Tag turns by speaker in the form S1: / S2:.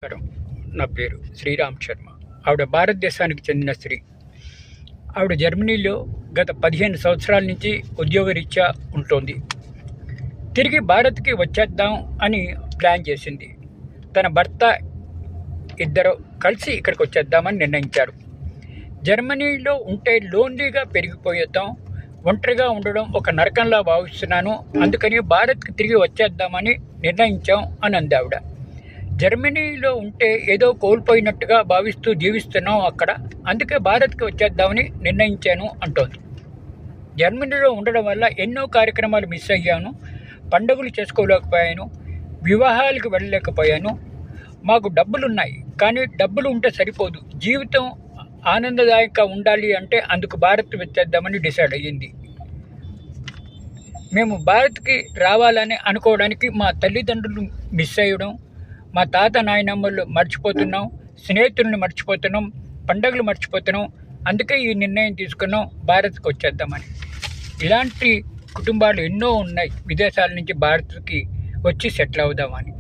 S1: నమస్కారం. నా పేరు శ్రీరామ్ శర్మ. ఆవిడ భారతదేశానికి చెందిన స్త్రీ. ఆవిడ జర్మనీలో గత 15 సంవత్సరాల నుంచి ఉద్యోగరీత్యా ఉంటుంది. తిరిగి భారత్కి వచ్చేద్దాం అని ప్లాన్ చేసింది. తన భర్త ఇద్దరు కలిసి ఇక్కడికి వచ్చేద్దామని నిర్ణయించారు. జర్మనీలో ఉంటే లోన్లీగా పెరిగిపోయేద్దాం, ఒంటరిగా ఉండడం ఒక నరకంలా భావిస్తున్నాను, అందుకని భారత్కి తిరిగి వచ్చేద్దామని నిర్ణయించాం అని అంది ఆవిడ. జర్మనీలో ఉంటే ఏదో కోల్పోయినట్టుగా భావిస్తూ జీవిస్తున్నాం అక్కడ, అందుకే భారత్కి వచ్చేద్దామని నిర్ణయించాను అంటోంది. జర్మనీలో ఉండడం వల్ల ఎన్నో కార్యక్రమాలు మిస్ అయ్యాను, పండుగలు చేసుకోలేకపోయాను, వివాహాలకు వెళ్ళలేకపోయాను. మాకు డబ్బులున్నాయి, కానీ డబ్బులు ఉంటే సరిపోదు, జీవితం ఆనందదాయకంగా ఉండాలి అంటే అందుకు భారత్ వచ్చేద్దామని డిసైడ్ అయ్యింది. మేము భారత్కి రావాలని అనుకోవడానికి మా తల్లిదండ్రులు మిస్ అయ్యడం, మా తాత నాయనమ్మలు మర్చిపోతున్నాం, స్నేహితుల్ని మర్చిపోతున్నాం, పండగలు మర్చిపోతున్నాం, అందుకే ఈ నిర్ణయం తీసుకున్నాం భారత్కి వచ్చేద్దామని. ఇలాంటి కుటుంబాలు ఎన్నో ఉన్నాయి విదేశాల నుంచి భారత్కి వచ్చి సెటిల్ అవుదామని.